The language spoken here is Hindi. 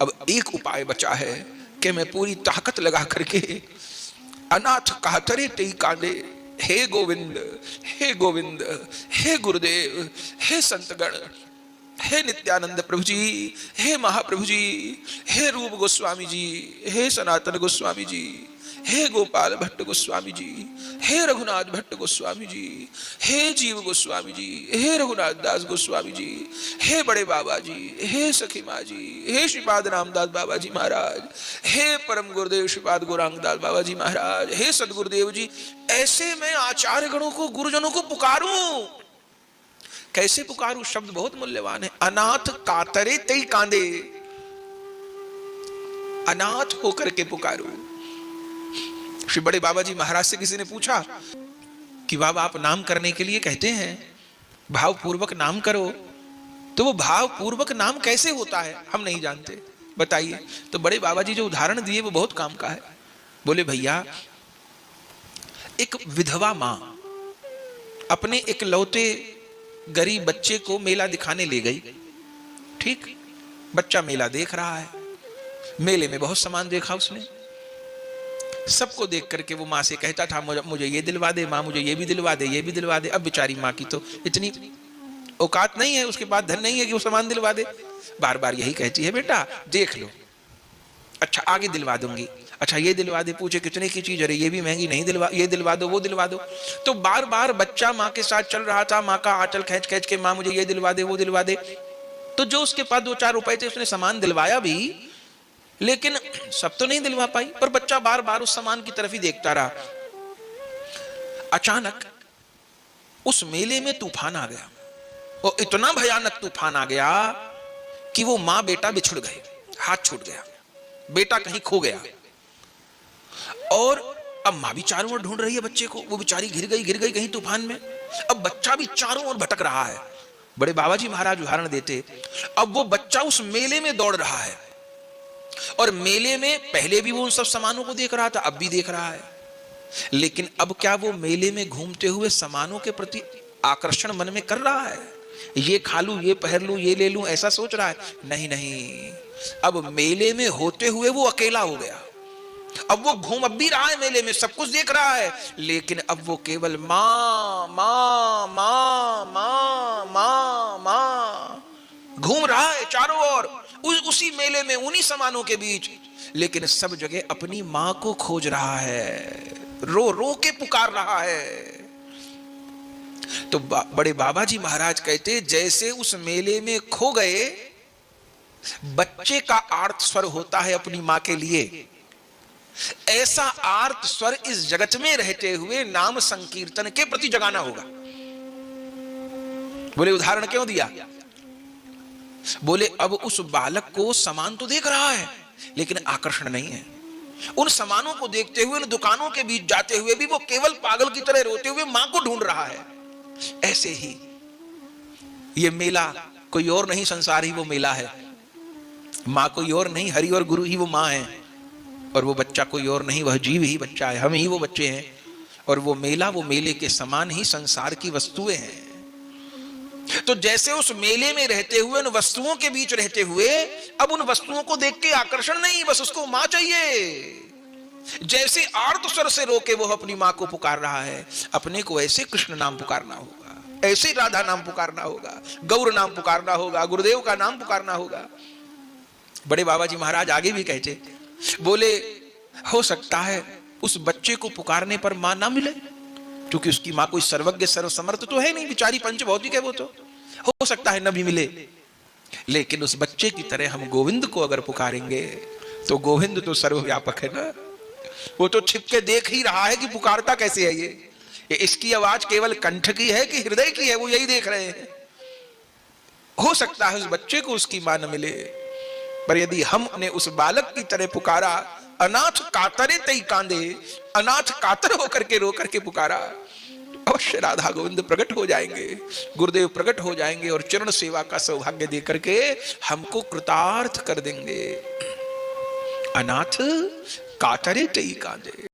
अब एक उपाय बचा है कि मैं पूरी ताकत लगा करके अनाथ कातरे तई कांदे, हे गोविंद, हे गोविंद, हे गुरुदेव, हे संतगण, हे नित्यानंद प्रभु जी, हे महाप्रभु जी, हे रूप गोस्वामी जी, हे सनातन गोस्वामी जी, हे गोपाल भट्ट गोस्वामी जी, हे रघुनाथ भट्ट गोस्वामी जी, हे जीव गोस्वामी जी, हे रघुनाथ दास गोस्वामी जी, हे बड़े बाबा जी, हे सखी माँ जी, हे श्रीपाद रामदास बाबा जी महाराज, हे परम गुरुदेव श्रीपाद गौरांग दास बाबा जी महाराज, हे सदगुरुदेव जी। ऐसे मैं आचार्य गणों को, गुरुजनों को पुकारूं। कैसे पुकारूं? शब्द बहुत मूल्यवान है। अनाथ कातरे तई कांदे, अनाथ होकर के पुकारूं। श्री बड़े बाबा जी महाराज से किसी ने पूछा कि बाबा आप नाम करने के लिए कहते हैं, भाव पूर्वक नाम करो, तो वो भाव पूर्वक नाम कैसे होता है? हम नहीं जानते, बताइए। तो बड़े बाबा जी जो उदाहरण दिए वो बहुत काम का है। बोले भैया, एक विधवा मां अपने इकलौते गरीब बच्चे को मेला दिखाने ले गई। ठीक, बच्चा मेला देख रहा है, मेले में बहुत सामान देखा उसने, सबको देख करके वो माँ से कहता था मुझे ये दिलवा दे माँ, मुझे ये भी दिलवा दे, ये भी दिलवा दे। अब बेचारी माँ की तो इतनी औकात नहीं है, उसके पास धन नहीं है कि वो सामान दिलवा दे। बार बार यही कहती है, बेटा देख लो, अच्छा आगे दिलवा दूंगी, अच्छा ये दिलवा दे। पूछे कितने की चीज? अरे ये भी महंगी, नहीं दिलवा, ये दिलवा दो, वो दिलवा दो। तो बार बार बच्चा माँ के साथ चल रहा था, माँ का आंचल खींच खींच के, माँ मुझे ये दिलवा दे, वो दिलवा दे। तो जो उसके पास 2-4 रुपए थे उसने सामान दिलवाया भी, लेकिन सब तो नहीं दिलवा पाई, पर बच्चा बार बार उस सामान की तरफ ही देखता रहा। अचानक उस मेले में तूफान आ गया, और इतना भयानक तूफान आ गया कि वो माँ बेटा बिछुड़ गए, हाथ छूट गया, बेटा कहीं खो गया। और अब माँ भी चारों ओर ढूंढ रही है बच्चे को, वो बेचारी गिर गई कहीं तूफान में। अब बच्चा भी चारों ओर भटक रहा है। बड़े बाबा जी महाराज उदाहरण देते, अब वो बच्चा उस मेले में दौड़ रहा है, और मेले में पहले भी वो उन सब सामानों को देख रहा था, अब भी देख रहा है, लेकिन अब क्या वो मेले में घूमते हुए सामानों के प्रति आकर्षण मन में कर रहा है? ये खा लूं, ये पहन लूं, ये ले लूं, ऐसा सोच रहा है? नहीं नहीं, अब मेले में होते हुए वो अकेला हो गया। अब वो घूम अब भी रहा है मेले में, सब कुछ देख रहा है, लेकिन अब वो केवल मां मां मां मां मां मां घूम रहा है चारों ओर, उसी मेले में, उन्हीं सामानों के बीच, लेकिन सब जगह अपनी मां को खोज रहा है, रो रो के पुकार रहा है। तो बड़े बाबा जी महाराज कहते, जैसे उस मेले में खो गए, बच्चे का आर्त स्वर होता है अपनी मां के लिए, ऐसा आर्त स्वर इस जगत में रहते हुए नाम संकीर्तन के प्रति जगाना होगा। बोले उदाहरण क्यों दिया? बोले अब उस बालक को सामान तो देख रहा है, लेकिन आकर्षण नहीं है। उन सामानों को देखते हुए, उन दुकानों के बीच जाते हुए भी वो केवल पागल की तरह रोते हुए मां को ढूंढ रहा है। ऐसे ही ये मेला कोई और नहीं, संसार ही वो मेला है। मां कोई और नहीं, हरि और गुरु ही वो मां है, और वो बच्चा कोई और नहीं, वह जीव ही बच्चा है, हम ही वो बच्चे हैं। और वो मेला, वो मेले के समान ही संसार की वस्तुएं हैं। तो जैसे उस मेले में रहते हुए, उन वस्तुओं के बीच रहते हुए, अब उन वस्तुओं को देख के आकर्षण नहीं, बस उसको मां चाहिए। जैसे आर्त स्वर से रोके वो अपनी मां को पुकार रहा है, अपने को ऐसे कृष्ण नाम पुकारना होगा, ऐसे राधा नाम पुकारना होगा, गौर नाम पुकारना होगा, गुरुदेव का नाम पुकारना होगा। बड़े बाबा जी महाराज आगे भी कहते, बोले हो सकता है उस बच्चे को पुकारने पर मां ना मिले, क्योंकि उसकी मां कोई सर्वज्ञ सर्वसमर्थ तो है नहीं, बेचारी पंचभौतिक है, वो तो हो सकता है न भी मिले। लेकिन उस बच्चे की तरह हम गोविंद को अगर पुकारेंगे, तो गोविंद तो सर्वव्यापक है ना, वो तो छिप के देख ही रहा है कि पुकारता कैसे है ये इसकी आवाज केवल कंठ की है कि हृदय की है, वो यही देख रहे हैं। हो सकता है उस बच्चे को उसकी मां न मिले, पर यदि हमने उस बालक की तरह पुकारा, अनाथ कातरे तई कांदे, अनाथ कातर होकर के रो करके पुकारा, अवश्य राधा गोविंद प्रकट हो जाएंगे, गुरुदेव प्रकट हो जाएंगे, और चरण सेवा का सौभाग्य दे करके हमको कृतार्थ कर देंगे। अनाथ कातरे तई कांदे।